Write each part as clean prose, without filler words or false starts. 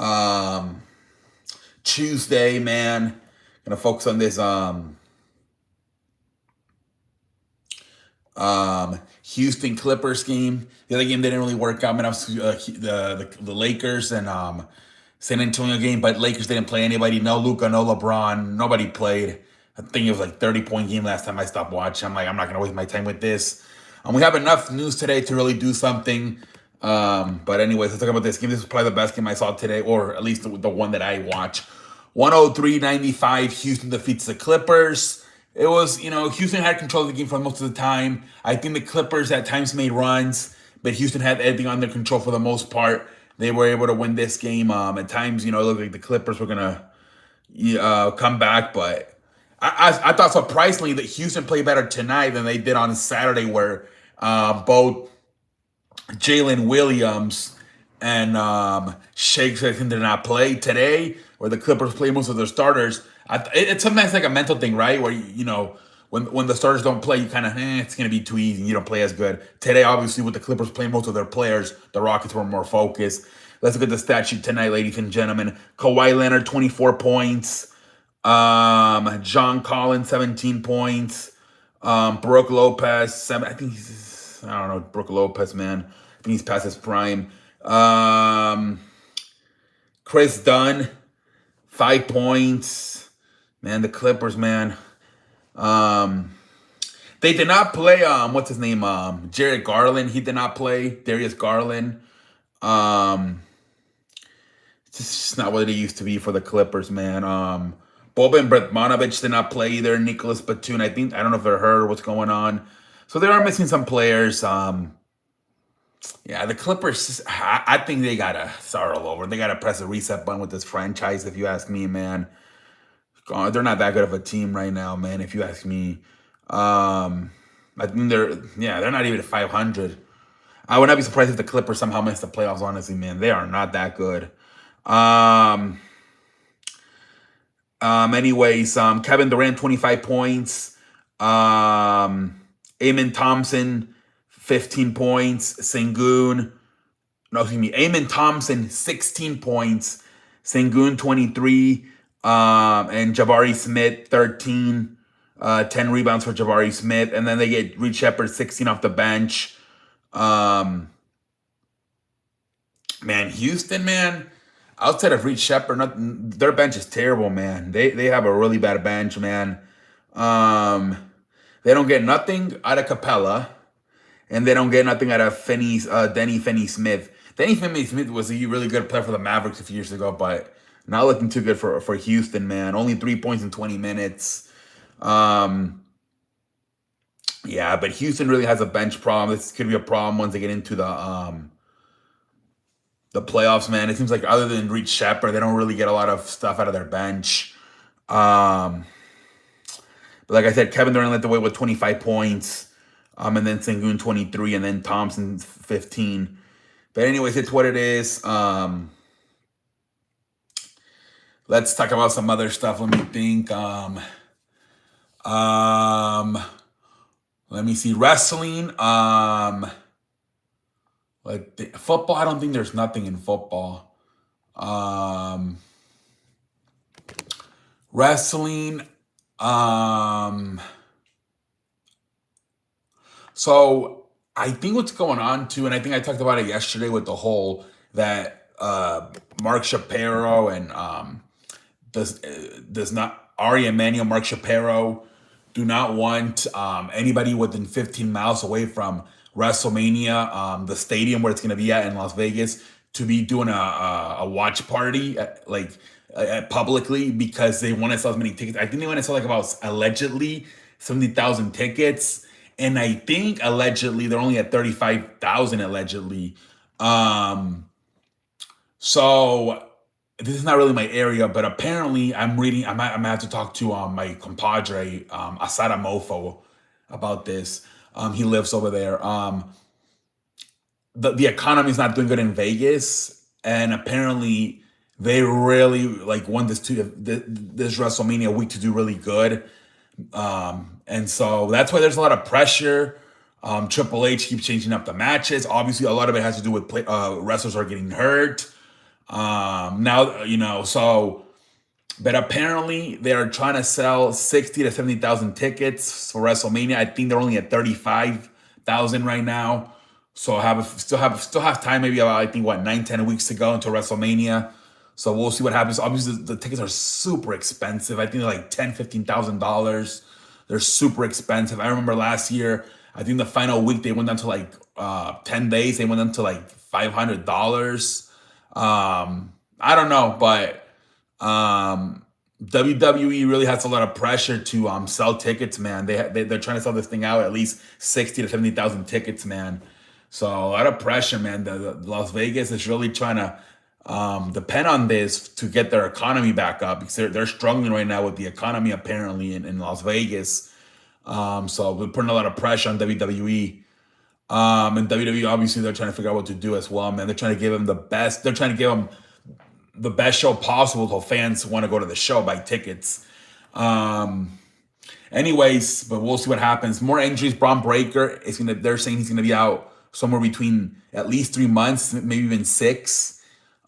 Um, Tuesday, man, gonna focus on this Houston Clippers game. The other game didn't really work out. Man, I was the Lakers and San Antonio game, but Lakers didn't play anybody. No Luca, no LeBron. Nobody played. I think it was like 30-point game last time I stopped watching. I'm like, I'm not gonna waste my time with this. We have enough news today to really do something. But anyways, let's talk about this game. This was probably the best game I saw today, or at least the one that I watched. 103-95, Houston defeats the Clippers. It was, Houston had control of the game for most of the time. I think the Clippers at times made runs, but Houston had everything under control for the most part. They were able to win this game. At times, it looked like the Clippers were gonna come back, but I thought surprisingly that Houston played better tonight than they did on Saturday, where both Jalen Williams and Shake did not play today, where the Clippers play most of their starters. It's sometimes like a mental thing, right? Where when the starters don't play, you kind of it's gonna be too easy, and you don't play as good. Today, obviously, with the Clippers playing most of their players, the Rockets were more focused. Let's look at the stat sheet tonight, ladies and gentlemen. Kawhi Leonard, 24 points. John Collins, 17 points. Brooke Lopez, 7. I don't know, Brooke Lopez, man. I think he's past his prime. Chris Dunn, 5 points. Man, the Clippers, man. They did not play, what's his name? Jared Garland. He did not play. Darius Garland. It's just not what it used to be for the Clippers, man. Boban Bretmanovic did not play either. Nicholas Batum, I don't know if they're hurt or what's going on. So they are missing some players. Yeah, the Clippers, I think they got to start all over. They got to press a reset button with this franchise, if you ask me, man. God, they're not that good of a team right now, man, if you ask me. I think they're not even at 500. I would not be surprised if the Clippers somehow miss the playoffs, honestly, man. They are not that good. Anyways, Kevin Durant, 25 points. Amen Thompson, 15 points. Amen Thompson, 16 points. Sengun, 23. And Jabari Smith, 13. 10 rebounds for Jabari Smith. And then they get Reed Shepherd, 16 off the bench. Man, Houston, man, outside of Reed Shepherd, their bench is terrible, man. They have a really bad bench, man. They don't get nothing out of Capella, and they don't get nothing out of Denny Finney-Smith. Denny Finney-Smith was a really good player for the Mavericks a few years ago, but not looking too good for Houston, man. Only 3 points in 20 minutes. Yeah, but Houston really has a bench problem. This could be a problem once they get into the playoffs, man. It seems like other than Reed Shepherd, they don't really get a lot of stuff out of their bench. But like I said, Kevin Durant led the way with 25 points. And then Sengun 23, and then Thompson 15. But anyways, it's what it is. Let's talk about some other stuff. Let me think. Let me see. Wrestling. Football, I don't think there's nothing in football. Wrestling. So I think what's going on too, and I think I talked about it yesterday with the whole that Mark Shapiro and does not Ari Emanuel, Mark Shapiro do not want anybody within 15 miles away from WrestleMania, the stadium where it's going to be at in Las Vegas, to be doing a watch party publicly, because they want to sell as many tickets. I think they want to sell like about allegedly 70,000 tickets. And I think allegedly they're only at 35,000 allegedly. So this is not really my area, but apparently I'm reading. I'm gonna have to talk to my compadre Asada Mofo about this. He lives over there. The economy is not doing good in Vegas, and apparently they really want this WrestleMania week to do really good. And so that's why there's a lot of pressure. Triple H keeps changing up the matches. Obviously, a lot of it has to do with wrestlers are getting hurt. Now, so, but apparently they are trying to sell 60 to 70,000 tickets for WrestleMania. I think they're only at 35,000 right now. So still have time, maybe about, I think, what, 9, 10 weeks to go until WrestleMania. So we'll see what happens. Obviously, the tickets are super expensive. I think they're like $10,000, $15,000. They're super expensive. I remember last year, I think the final week they went down to like 10 days, they went down to like $500. I don't know, but WWE really has a lot of pressure to sell tickets, man. They're trying to sell this thing out at least 60 to 70,000 tickets, man. So a lot of pressure, man. The Las Vegas is really trying to depend on this to get their economy back up, because they're struggling right now with the economy apparently in Las Vegas. So we're putting a lot of pressure on WWE. And WWE, obviously, they're trying to figure out what to do as well, man. They're trying to give them the best. They're trying to give them the best show possible so fans want to go to the show, buy tickets. Um, Anyways, but we'll see what happens. More injuries. Braun Breaker is gonna. They're saying he's gonna be out somewhere between at least 3 months, maybe even 6.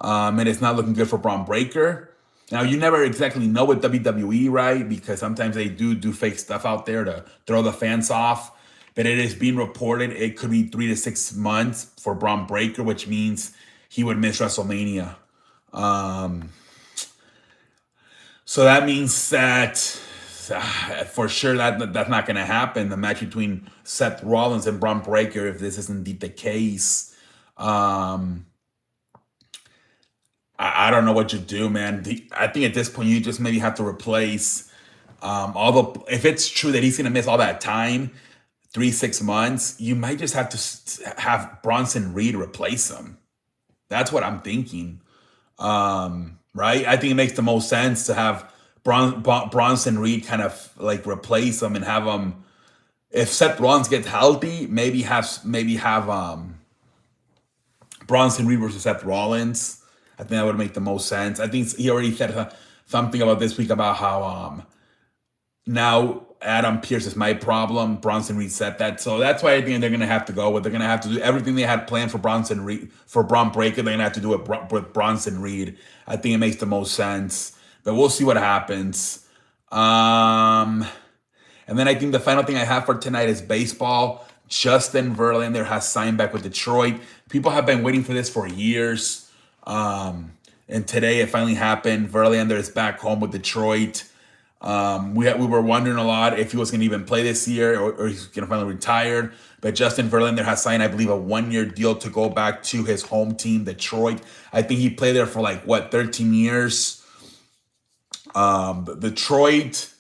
And it's not looking good for Braun Breaker. Now, you never exactly know with WWE, right? Because sometimes they do fake stuff out there to throw the fans off. But it is being reported it could be 3 to 6 months for Braun Breaker, which means he would miss WrestleMania. Um, so that means that for sure that's not going to happen. The match between Seth Rollins and Braun Breaker, if this is indeed the case, um, I don't know what you do, man. I think at this point you just maybe have to replace all the. If it's true that he's going to miss all that time, 3 6 months, you might just have to have Bronson Reed replace him. That's what I'm thinking. Right? I think it makes the most sense to have Bronson Reed kind of like replace him and have him. If Seth Rollins gets healthy, maybe have Bronson Reed versus Seth Rollins. I think that would make the most sense. I think he already said something about this week about how now Adam Pearce is my problem. Bronson Reed said that, so that's why I think they're gonna have to go with. They're gonna have to do everything they had planned for Bronson Reed for Braun Breaker. They're gonna have to do it with Bronson Reed. I think it makes the most sense, but we'll see what happens. Um, and then I think the final thing I have for tonight is baseball. Justin Verlander has signed back with Detroit. People have been waiting for this for years. And today it finally happened. Verlander is back home with Detroit. We were wondering a lot if he was going to even play this year, or he's going to finally retire. But Justin Verlander has signed, I believe, a 1-year deal to go back to his home team, Detroit. I think he played there for like, what, 13 years? Detroit,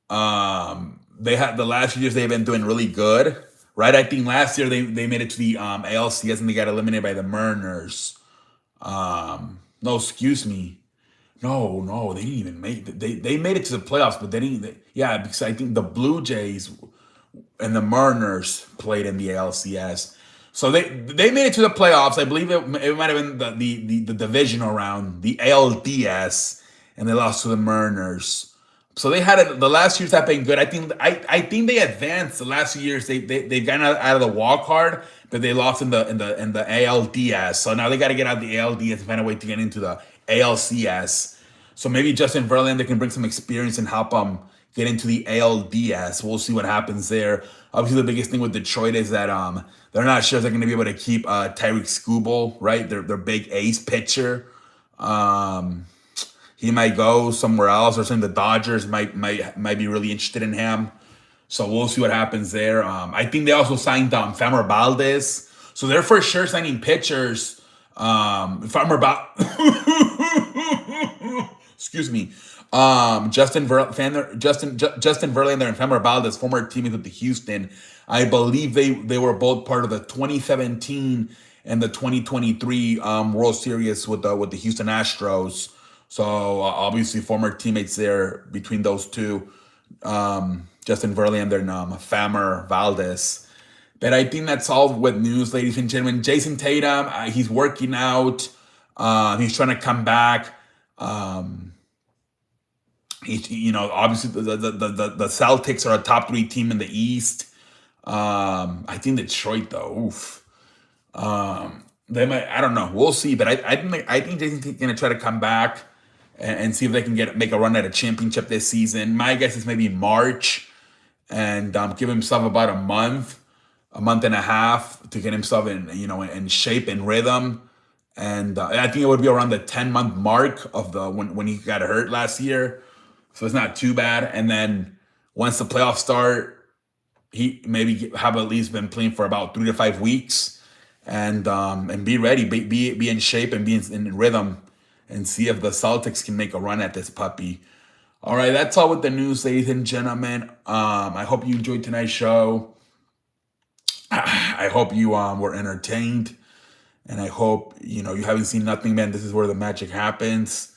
they had the last few years they've been doing really good, right? I think last year they made it to the ALCS and they got eliminated by the Mariners. No, excuse me. No, they didn't even make it. They made it to the playoffs, but they didn't. Yeah, because I think the Blue Jays and the Mariners played in the ALCS. So they made it to the playoffs. I believe it might have been the divisional round, the ALDS, and they lost to the Mariners. So they had it. The last years have been good. I think they advanced the last few years. They've gotten out of the wild card, but they lost in the ALDS. So now they got to get out of the ALDS and find a way to get into the ALCS. So maybe Justin Verlander can bring some experience and help them get into the ALDS. We'll see what happens there. Obviously, the biggest thing with Detroit is that they're not sure if they're going to be able to keep Tyreek Skubal, right? Their big ace pitcher. Um, he might go somewhere else, or some of the Dodgers might be really interested in him. So we'll see what happens there. I think they also signed Framber Valdez. So they're for sure signing pitchers. Framber excuse me. Justin Verlander and Framber Valdez, former teammates with the Houston. I believe they were both part of the 2017 and the 2023 World Series with the Houston Astros. So obviously former teammates there between those two, Justin Verlander and Framber Valdez. But I think that's all with news, ladies and gentlemen. Jason Tatum, he's working out. He's trying to come back. Obviously the Celtics are a top 3 team in the East. I think Detroit though, oof. They might. I don't know. We'll see. But I think Jason's gonna try to come back and see if they can make a run at a championship this season. My guess is maybe March, and give himself about a month and a half to get himself in shape and rhythm. And I think it would be around the 10-month mark of the when he got hurt last year, so it's not too bad. And then once the playoffs start, he maybe have at least been playing for about 3 to 5 weeks, and be ready, be in shape and be in rhythm, and see if the Celtics can make a run at this puppy. All right, that's all with the news, ladies and gentlemen. I hope you enjoyed tonight's show. I hope you were entertained, and I hope you haven't seen nothing, man. This is where the magic happens.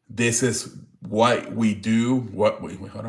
This is what we do. Wait, hold on.